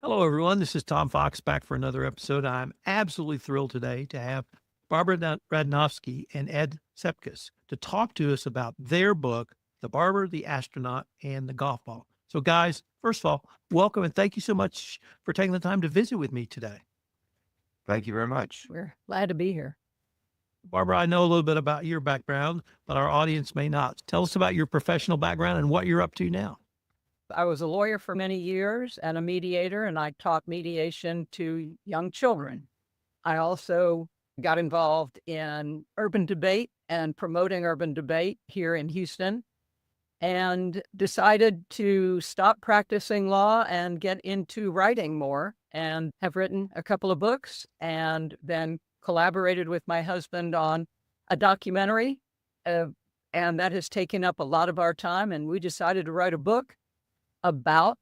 Hello, everyone. This is Tom Fox back for another episode. I'm absolutely thrilled today to have Barbara Radnofsky and Ed Supkis to talk to us about their book, The Barber, the Astronaut, and the Golf Ball. So, guys, first of all, welcome and thank you so much for taking the time to visit with me today. Thank you very much. We're glad to be here. Barbara, I know a little bit about your background, but our audience may not. Tell us about your professional background and what you're up to now. I was a lawyer for many years and a mediator, and I taught mediation to young children. I also got involved in urban debate and promoting urban debate here in Houston, and decided to stop practicing law and get into writing more, and have written a couple of books and then collaborated with my husband on a documentary. And that has taken up a lot of our time. And we decided to write a book about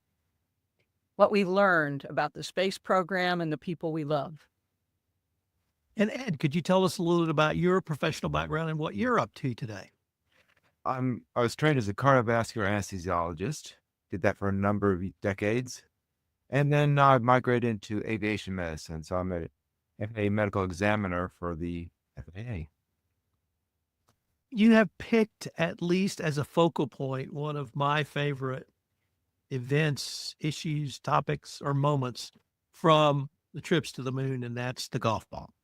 what we learned about the space program and the people we love. And Ed, could you tell us a little bit about your professional background and what you're up to today? I was trained as a cardiovascular anesthesiologist, did that for a number of decades. And then I migrated into aviation medicine. So I'm a FAA medical examiner for the FAA. You have picked, at least as a focal point, one of my favorite events, issues, topics, or moments from the trips to the moon, and that's the golf ball.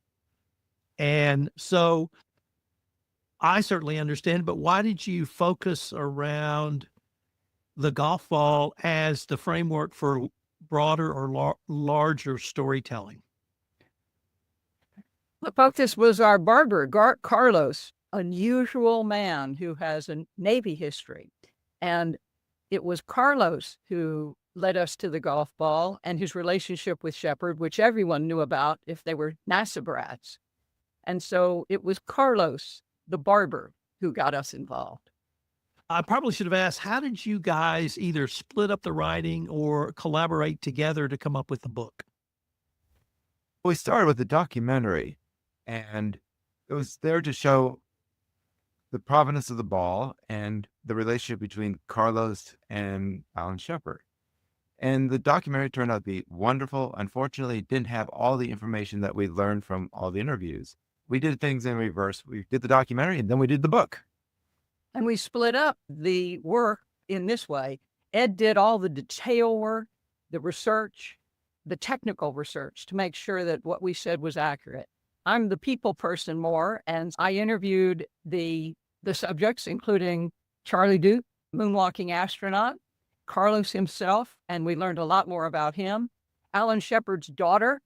And so I certainly understand, but why did you focus around the golf ball as the framework for broader or larger storytelling? The focus was our barber, Carlos, unusual man who has a Navy history. And it was Carlos who led us to the golf ball and his relationship with Shepard, which everyone knew about if they were NASA brats. And so it was Carlos, the barber, who got us involved. I probably should have asked, how did you guys either split up the writing or collaborate together to come up with the book? We started with the documentary, and it was there to show the provenance of the ball and the relationship between Carlos and Alan Shepard. And the documentary turned out to be wonderful. Unfortunately, it didn't have all the information that we learned from all the interviews. We did things in reverse. We did the documentary and then we did the book. And we split up the work in this way. Ed did all the detail work, the research, the technical research to make sure that what we said was accurate. I'm the people person more, and I interviewed the subjects, including Charlie Duke, moonwalking astronaut, Carlos himself, and we learned a lot more about him. Alan Shepard's daughter,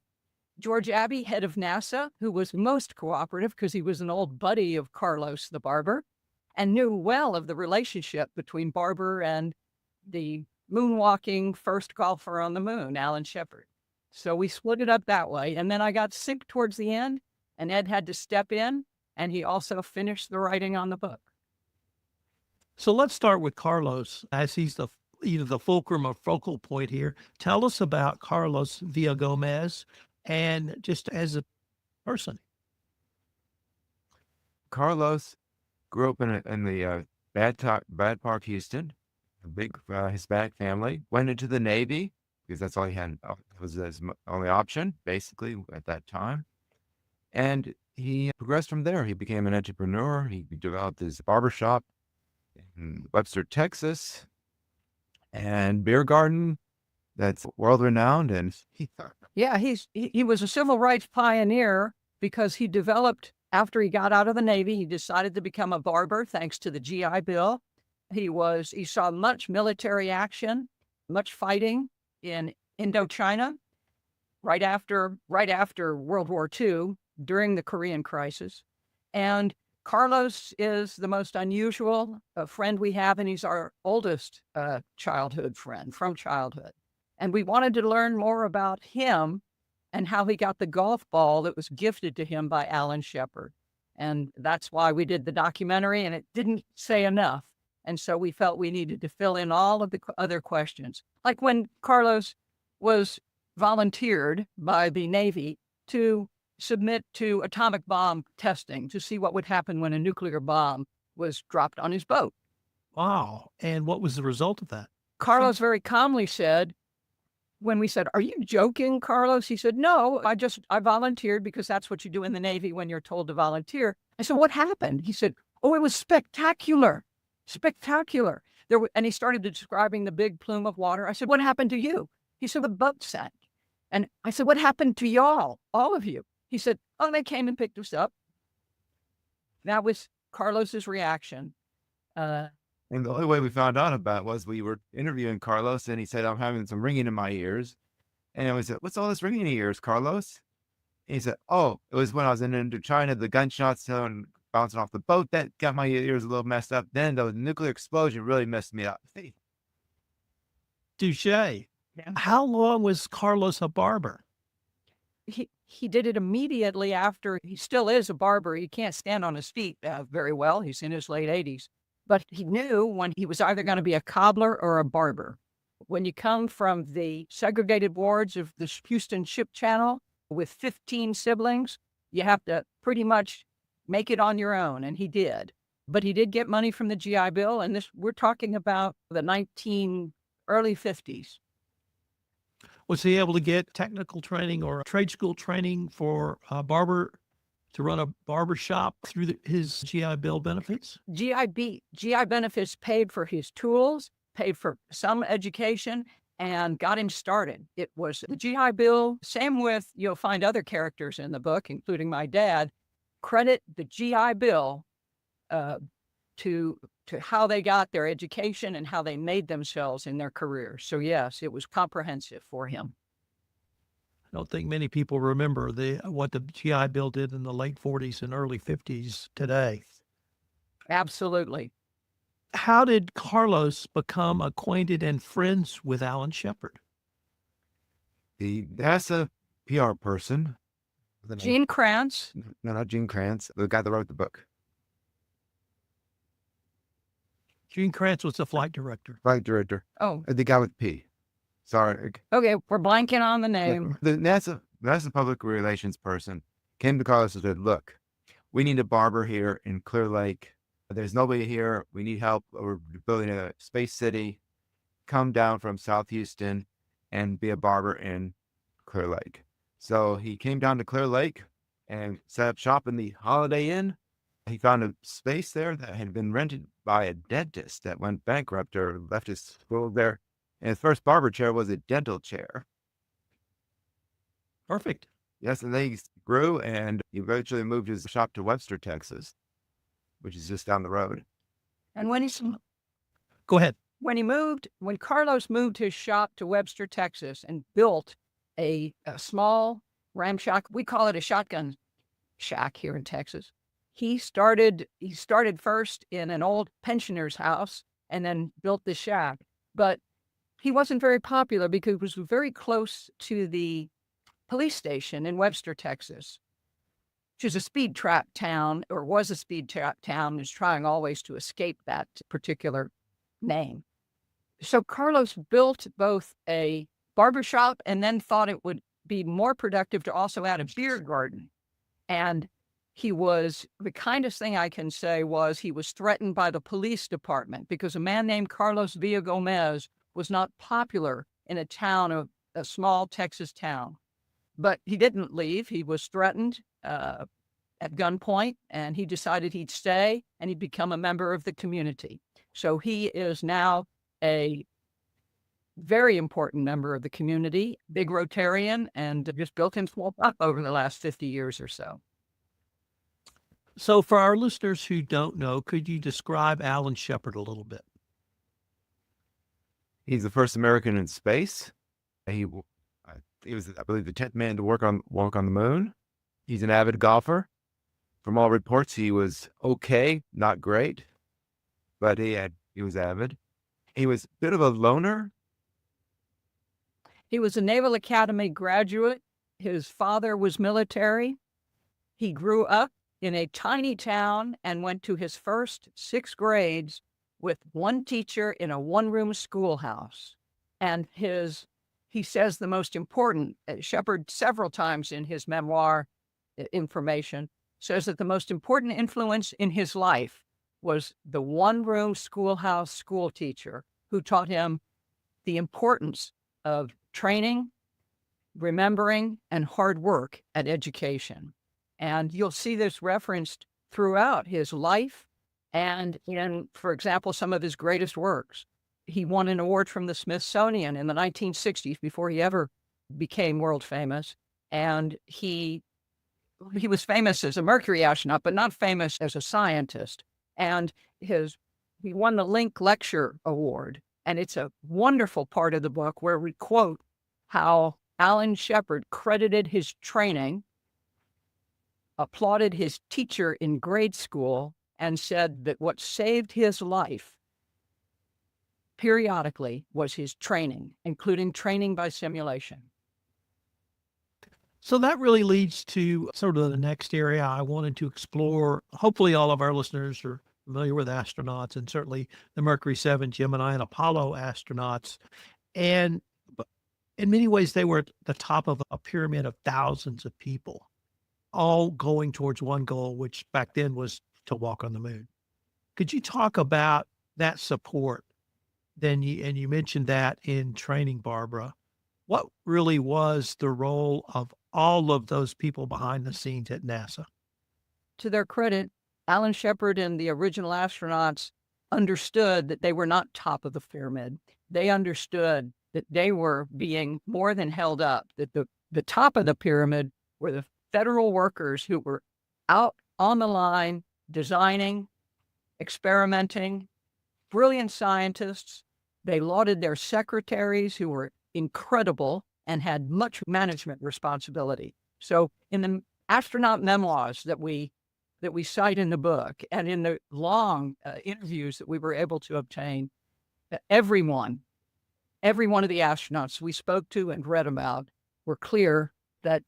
George Abbey, head of NASA, who was most cooperative because he was an old buddy of Carlos the barber and knew well of the relationship between Barber and the moonwalking first golfer on the moon, Alan Shepard. So we split it up that way. And then I got sick towards the end, and Ed had to step in, and he also finished the writing on the book. So let's start with Carlos, as he's either the fulcrum or focal point here. Tell us about Carlos Villagomez and just as a person. Carlos grew up in the Bad Park, Houston, a big Hispanic family, went into the Navy because that's all he had. It was his only option, basically, at that time. And he progressed from there. He became an entrepreneur. He developed his barbershop in Webster, Texas, and beer garden that's world renowned. And yeah, he was a civil rights pioneer because he developed, after he got out of the Navy, he decided to become a barber thanks to the GI Bill. He saw much military action, much fighting in Indochina right after World War II, during the Korean crisis. And Carlos is the most unusual friend we have, and he's our oldest childhood friend from childhood. And we wanted to learn more about him and how he got the golf ball that was gifted to him by Alan Shepard. And that's why we did the documentary, and it didn't say enough. And so we felt we needed to fill in all of the other questions. Like when Carlos was volunteered by the Navy to submit to atomic bomb testing to see what would happen when a nuclear bomb was dropped on his boat. Wow. And what was the result of that? Carlos very calmly said, when we said, "Are you joking, Carlos?" He said, "No, I volunteered because that's what you do in the Navy when you're told to volunteer." I said, "What happened?" He said, "Oh, it was spectacular, spectacular." And he started describing the big plume of water. I said, "What happened to you?" He said, "The boat sank." And I said, "What happened to y'all, all of you?" He said, "Oh, they came and picked us up." That was Carlos's reaction. And the only way we found out about it was we were interviewing Carlos, and he said, "I'm having some ringing in my ears." And we said, "What's all this ringing in your ears, Carlos?" And he said, "Oh, it was when I was in Indochina, the gunshots bouncing off the boat, that got my ears a little messed up. Then the nuclear explosion really messed me up." Hey, Touche. Yeah. How long was Carlos a barber? He did it immediately after. He still is a barber. He can't stand on his feet very well. He's in his late 80s. But he knew when he was either going to be a cobbler or a barber. When you come from the segregated wards of the Houston Ship Channel with 15 siblings, you have to pretty much make it on your own, and he did. But he did get money from the GI Bill, and we're talking about the early 50s. Was he able to get technical training or trade school training for a barber to run a barber shop through his GI Bill benefits? GI benefits paid for his tools, paid for some education, and got him started. It was the GI Bill. Same with, you'll find other characters in the book, including my dad, credit the GI Bill to how they got their education and how they made themselves in their careers. So yes, it was comprehensive for him. I don't think many people remember what the GI Bill did in the late 40s and early 50s today. Absolutely. How did Carlos become acquainted and friends with Alan Shepard? the NASA PR person. Gene Kranz. No, not Gene Kranz, the guy that wrote the book. Gene Kranz was the flight director. Flight director. Oh, The guy with P. Sorry. okay. We're blanking on the name. The NASA public relations person came to Carlos and said, "Look, we need a barber here in Clear Lake. There's nobody here. We need help. We're building a space city. Come down from South Houston and be a barber in Clear Lake." So he came down to Clear Lake and set up shop in the Holiday Inn. He found a space there that had been rented by a dentist that went bankrupt or left his school there. And his first barber chair was a dental chair. Perfect. Yes, and they grew, and he eventually moved his shop to Webster, Texas, which is just down the road. And when Go ahead. when Carlos moved his shop to Webster, Texas, and built a small ramshack, we call it a shotgun shack here in Texas. He started first in an old pensioner's house and then built the shack. But he wasn't very popular because it was very close to the police station in Webster, Texas, which is a speed trap town, or was a speed trap town, is trying always to escape that particular name. So Carlos built both a barbershop and then thought it would be more productive to also add a beer garden. And the kindest thing I can say was he was threatened by the police department because a man named Carlos Villagomez was not popular in a small Texas town. But he didn't leave. He was threatened at gunpoint, and he decided he'd stay and he'd become a member of the community. So he is now a very important member of the community, big Rotarian, and just built himself up over the last 50 years or so. So for our listeners who don't know, could you describe Alan Shepard a little bit? He's the first American in space. He was, I believe, the 10th man to walk on the moon. He's an avid golfer. From all reports, he was okay, not great, but he was avid. He was a bit of a loner. He was a Naval Academy graduate. His father was military. He grew up in a tiny town and went to his first 6 grades with one teacher in a one-room schoolhouse. And he says the most important, Shepard several times in his memoir information, says that the most important influence in his life was the one-room schoolhouse school teacher who taught him the importance of training, remembering, and hard work at education. And you'll see this referenced throughout his life and in, for example, some of his greatest works. He won an award from the Smithsonian in the 1960s before he ever became world famous. And he was famous as a Mercury astronaut, but not famous as a scientist. And he won the Link Lecture Award. And it's a wonderful part of the book where we quote how Alan Shepard credited his training, applauded his teacher in grade school, and said that what saved his life periodically was his training, including training by simulation. So that really leads to sort of the next area I wanted to explore. Hopefully all of our listeners are familiar with astronauts, and certainly the Mercury 7, Gemini, and Apollo astronauts. And in many ways, they were at the top of a pyramid of thousands of people, all going towards one goal, which back then was to walk on the moon. Could you talk about that support? And you mentioned that in training, Barbara. What really was the role of all of those people behind the scenes at NASA? To their credit, Alan Shepard and the original astronauts understood that they were not top of the pyramid. They understood that they were being more than held up, that the top of the pyramid were the federal workers who were out on the line, designing, experimenting, brilliant scientists. They lauded their secretaries who were incredible and had much management responsibility. So in the astronaut memoirs that we cite in the book and in the long interviews that we were able to obtain, every one of the astronauts we spoke to and read about were clear that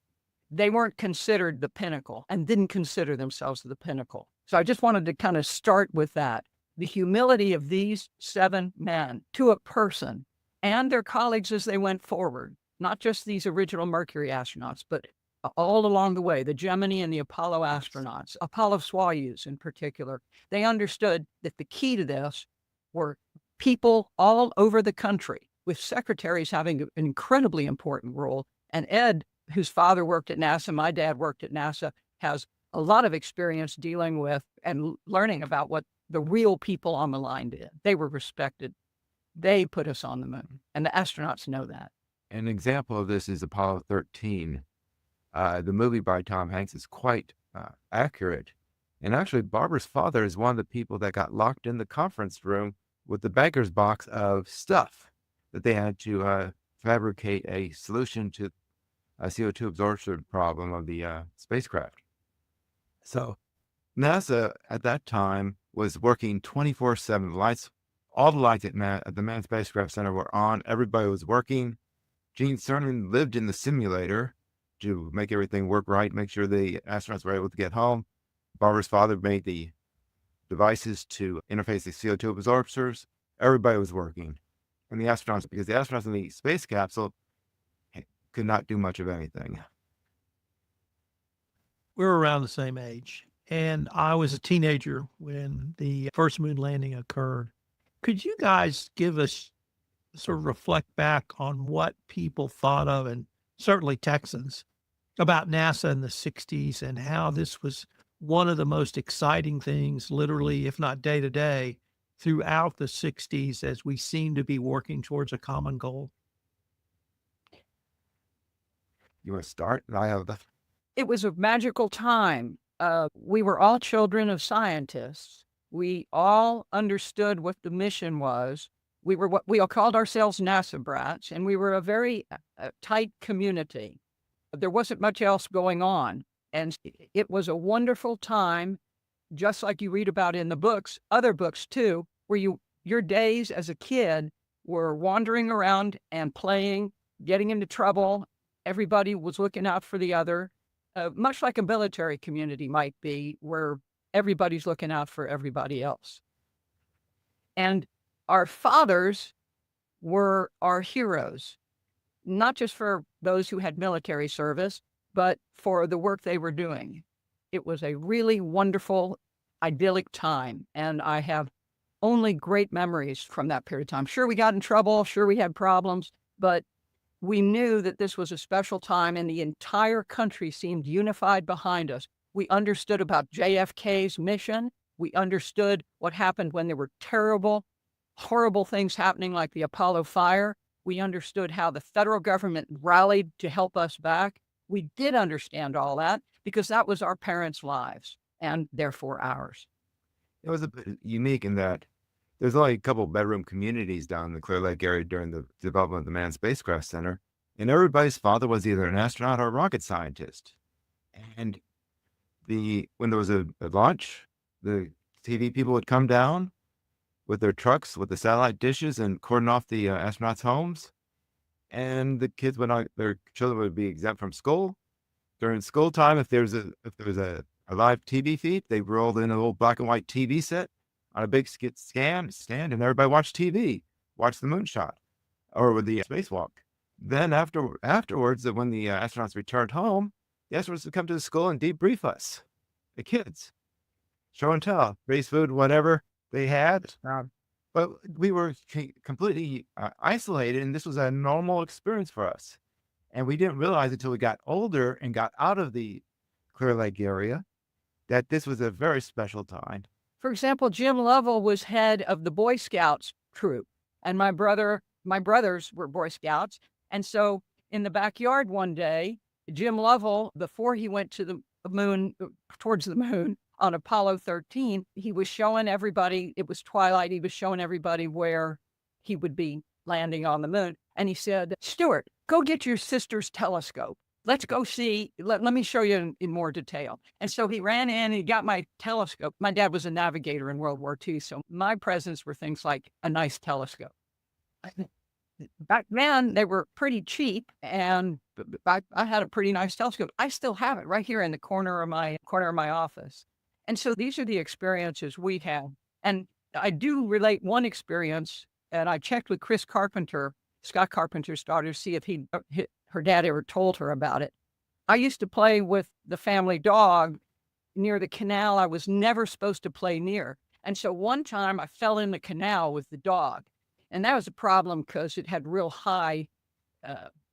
they weren't considered the pinnacle and didn't consider themselves the pinnacle. So I just wanted to kind of start with that. The humility of these 7 men to a person and their colleagues as they went forward, not just these original Mercury astronauts, but all along the way, the Gemini and the Apollo astronauts, Apollo-Soyuz in particular, they understood that the key to this were people all over the country, with secretaries having an incredibly important role. And Ed, whose father worked at NASA, my dad worked at NASA, has a lot of experience dealing with and learning about what the real people on the line did. They were respected. They put us on the moon, and the astronauts know that. An example of this is Apollo 13. The movie by Tom Hanks is quite accurate. And actually, Barber's father is one of the people that got locked in the conference room with the banker's box of stuff that they had to fabricate a solution to a CO2 absorption problem of the spacecraft. So NASA at that time was working 24/7. Lights, all the lights at the Manned Spacecraft Center were on. Everybody was working. Gene Cernan lived in the simulator to make everything work right, make sure the astronauts were able to get home. Barber's father made the devices to interface the CO2 absorbers. Everybody was working. And the astronauts, because the astronauts in the space capsule could not do much of anything. We were around the same age, and I was a teenager when the first moon landing occurred. Could you guys give us sort of reflect back on what people thought of, and certainly Texans, about NASA in the 60s and how this was one of the most exciting things, literally, if not day to day, throughout the 60s as we seem to be working towards a common goal? You want to start? I have the... It was a magical time. We were all children of scientists. We all understood what the mission was. We were what we all called ourselves NASA Brats, and we were a very tight community. There wasn't much else going on. And it was a wonderful time, just like you read about in the books, other books too, where your days as a kid were wandering around and playing, getting into trouble. Everybody was looking out for the other, much like a military community might be, where everybody's looking out for everybody else. And our fathers were our heroes, not just for those who had military service, but for the work they were doing. It was a really wonderful, idyllic time, and I have only great memories from that period of time. Sure, we got in trouble, sure, we had problems, but we knew that this was a special time and the entire country seemed unified behind us. We understood about JFK's mission. We understood what happened when there were terrible, horrible things happening like the Apollo fire. We understood how the federal government rallied to help us back. We did understand all that because that was our parents' lives and therefore ours. It was a bit unique in that there's only a couple bedroom communities down in the Clear Lake area during the development of the Manned Spacecraft Center, and everybody's father was either an astronaut or a rocket scientist. And when there was a launch, the TV people would come down with their trucks with the satellite dishes and cordon off the astronauts' homes, and the kids their children would be exempt from school. During school time, if there was a live TV feed, they rolled in a little black and white TV set on a big stand, and everybody watched TV, watched the moonshot, or with the spacewalk. Then afterwards, when the astronauts returned home, the astronauts would come to the school and debrief us, the kids, show and tell, raise food, whatever they had. But we were completely isolated, and this was a normal experience for us. And we didn't realize until we got older and got out of the Clear Lake area that this was a very special time. For example, Jim Lovell was head of the Boy Scouts troop, and my brothers were Boy Scouts. And so in the backyard one day, Jim Lovell, before he went to the moon, towards the moon on Apollo 13, he was showing everybody, it was twilight, he was showing everybody where he would be landing on the moon. And he said, "Stuart, go get your sister's telescope. Let's go see, let me show you in more detail." And so he ran in and he got my telescope. My dad was a navigator in World War II, so my presents were things like a nice telescope. Back then, they were pretty cheap, and I had a pretty nice telescope. I still have it right here in the corner of my office. And so these are the experiences we had. And I do relate one experience, and I checked with Chris Carpenter, Scott Carpenter's daughter, to see if her dad ever told her about it. I used to play with the family dog near the canal I was never supposed to play near. And so one time I fell in the canal with the dog. And that was a problem because it had real high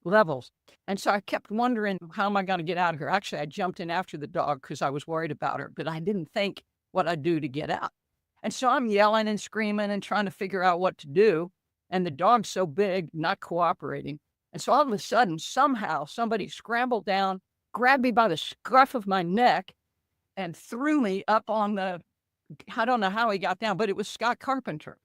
levels. And so I kept wondering, how am I going to get out of here? Actually, I jumped in after the dog because I was worried about her, but I didn't think what I'd do to get out. And so I'm yelling and screaming and trying to figure out what to do. And the dog's so big, not cooperating. And so all of a sudden, somehow, somebody scrambled down, grabbed me by the scruff of my neck, and threw me up on I don't know how he got down, but it was Scott Carpenter.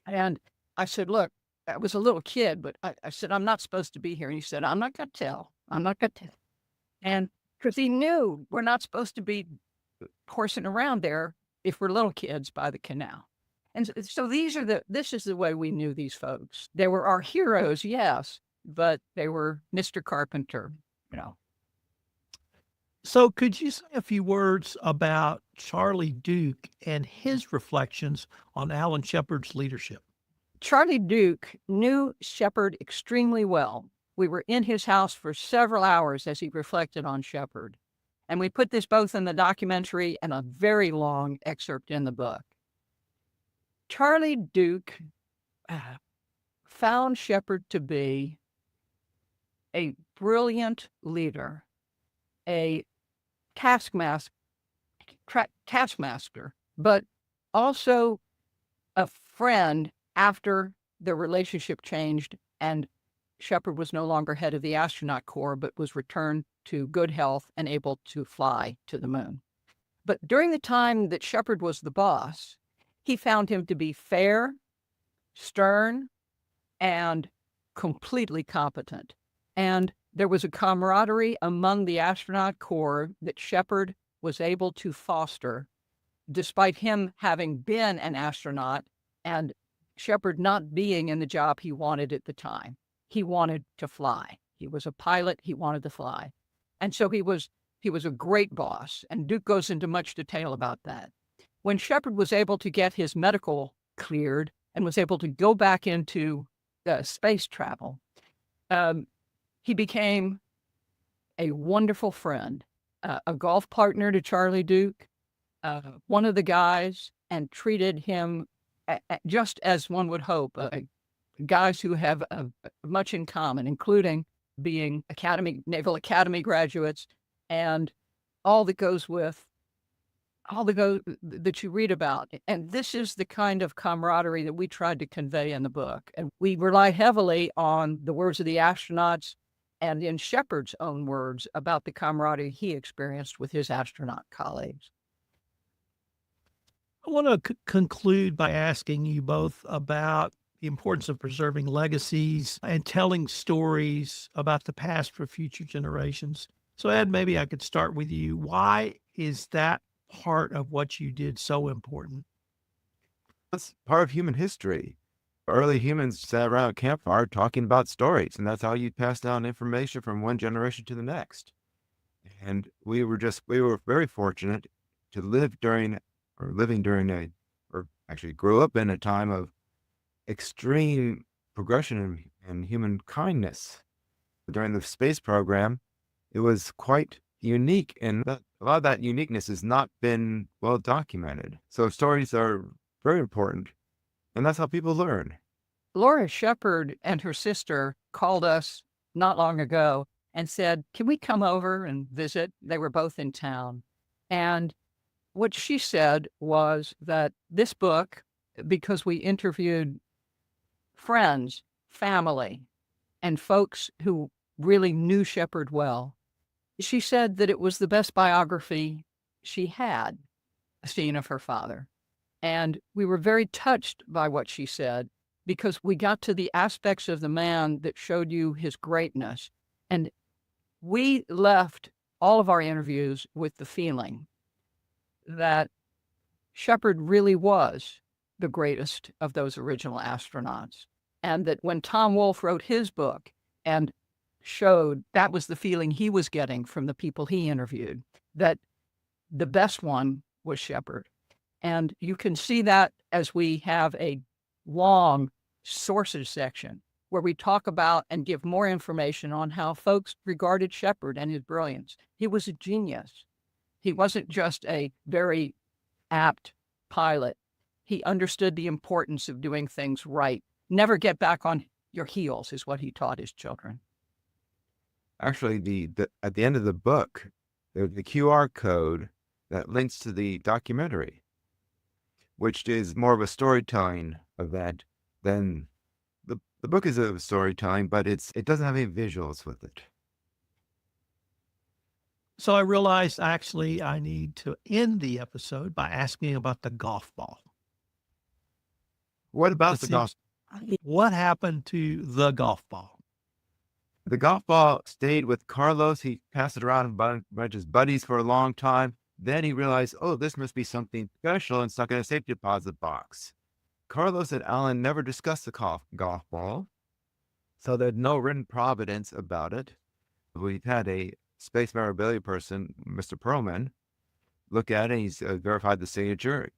And I said, "Look," I was a little kid, but I said, "I'm not supposed to be here." And he said, "I'm not going to tell. I'm not going to tell." And because he knew we're not supposed to be horsing around there if we're little kids by the canal. And so this is the way we knew these folks. They were our heroes, yes, but they were Mr. Carpenter, you know. So could you say a few words about Charlie Duke and his reflections on Alan Shepard's leadership? Charlie Duke knew Shepard extremely well. We were in his house for several hours as he reflected on Shepard. And we put this both in the documentary and a very long excerpt in the book. Charlie Duke found Shepard to be a brilliant leader, a taskmaster, but also a friend after the relationship changed and Shepard was no longer head of the astronaut corps, but was returned to good health and able to fly to the moon. But during the time that Shepard was the boss, he found him to be fair, stern, and completely competent. And there was a camaraderie among the astronaut corps that Shepard was able to foster, despite him having been an astronaut and Shepard not being in the job he wanted at the time. He wanted to fly. He was a pilot. He wanted to fly. And so he was a great boss. And Duke goes into much detail about that. When Shepard was able to get his medical cleared and was able to go back into space travel, he became a wonderful friend, a golf partner to Charlie Duke, one of the guys, and treated him just as one would hope, a guys who have much in common, including being Naval Academy graduates, and all that goes with that you read about. And this is the kind of camaraderie that we tried to convey in the book. And we rely heavily on the words of the astronauts and in Shepard's own words about the camaraderie he experienced with his astronaut colleagues. I want to conclude by asking you both about the importance of preserving legacies and telling stories about the past for future generations. So, Ed, maybe I could start with you. Why is that part of what you did so important? That's part of human history. Early humans sat around a campfire talking about stories, and that's how you pass down information from one generation to the next. And we were very fortunate to grew up in a time of extreme progression in human kindness. During the space program, it was quite unique, and a lot of that uniqueness has not been well documented. So stories are very important, and that's how people learn. Laura Shepard and her sister called us not long ago and said, "Can we come over and visit?" They were both in town. And what she said was that this book, because we interviewed friends, family, and folks who really knew Shepard well, she said that it was the best biography she had seen of her father. And we were very touched by what she said, because we got to the aspects of the man that showed you his greatness. And we left all of our interviews with the feeling that Shepard really was the greatest of those original astronauts. And that when Tom Wolfe wrote his book and showed that was the feeling he was getting from the people he interviewed, that the best one was Shepard. And you can see that as we have a long sources section where we talk about and give more information on how folks regarded Shepard and his brilliance. He was a genius. He wasn't just a very apt pilot. He understood the importance of doing things right. Never get back on your heels is what he taught his children. Actually, at the end of the book, there's the QR code that links to the documentary, which is more of a storytelling event than the book is a storytelling, but it doesn't have any visuals with it. So I realized actually I need to end the episode by asking about the golf ball. What about the golf? What happened to the golf ball? The golf ball stayed with Carlos. He passed it around a bunch of his buddies for a long time. Then he realized, oh, this must be something special and stuck in a safety deposit box. Carlos and Alan never discussed the golf ball, so there's no written providence about it. We've had a space memorabilia person, Mr. Perlman, look at it. He's verified the signature.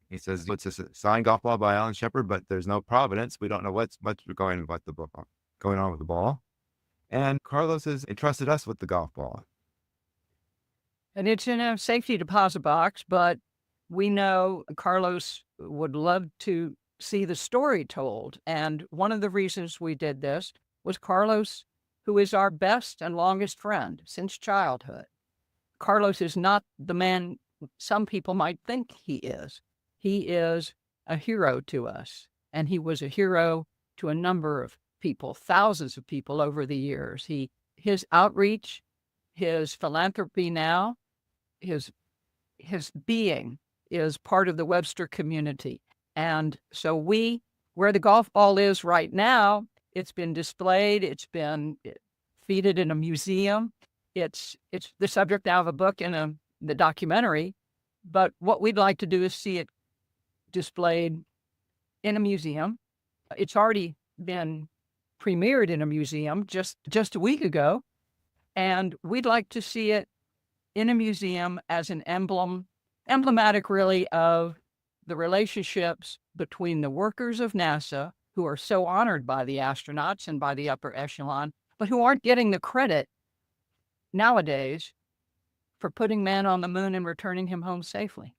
He says it's a signed golf ball by Alan Shepard, but there's no providence. We don't know what's going on with the ball. And Carlos has entrusted us with the golf ball. And it's in a safety deposit box, but we know Carlos would love to see the story told. And one of the reasons we did this was Carlos, who is our best and longest friend since childhood. Carlos is not the man some people might think he is. He is a hero to us, and he was a hero to a number of people, thousands of people over the years. His outreach, his philanthropy now, his being is part of the Webster community. And so where the golf ball is right now, it's been displayed, it's been feted in a museum. It's the subject now of a book in the documentary, but what we'd like to do is see it displayed in a museum. It's already been premiered in a museum just a week ago, and we'd like to see it in a museum as an emblematic really of the relationships between the workers of NASA, who are so honored by the astronauts and by the upper echelon, but who aren't getting the credit nowadays for putting man on the moon and returning him home safely.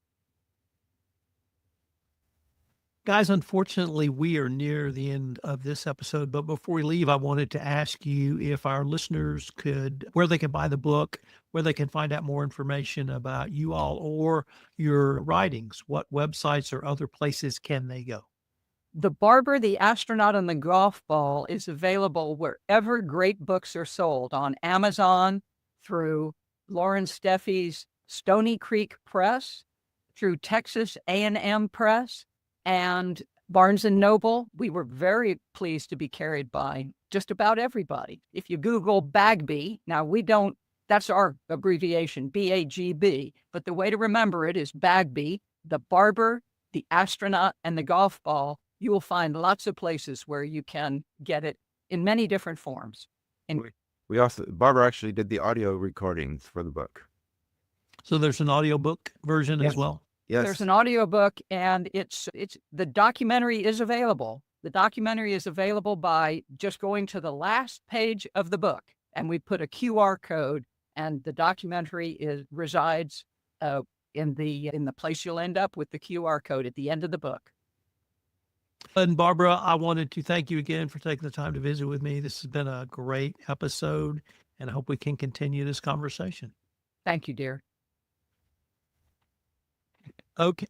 Guys, unfortunately, we are near the end of this episode, but before we leave, I wanted to ask you if our listeners could, where they can buy the book, where they can find out more information about you all or your writings. What websites or other places can they go? The Barber, the Astronaut, and the Golf Ball is available wherever great books are sold, on Amazon, through Lauren Steffi's Stony Creek Press, through Texas A&M Press, and Barnes & Noble. We were very pleased to be carried by just about everybody. If you Google Bagby, now that's our abbreviation, BAGB, but the way to remember it is Bagby, the Barber, the Astronaut, and the Golf Ball. You will find lots of places where you can get it in many different forms. And We also, Barber actually did the audio recordings for the book. So there's an audiobook version as well? Yes. there's an audiobook, and it's the documentary is available. The documentary is available by just going to the last page of the book, and we put a QR code, and the documentary resides in the place you'll end up with the QR code at the end of the book. And Barbara, I wanted to thank you again for taking the time to visit with me. This has been a great episode, and I hope we can continue this conversation. Thank you, dear. Okay.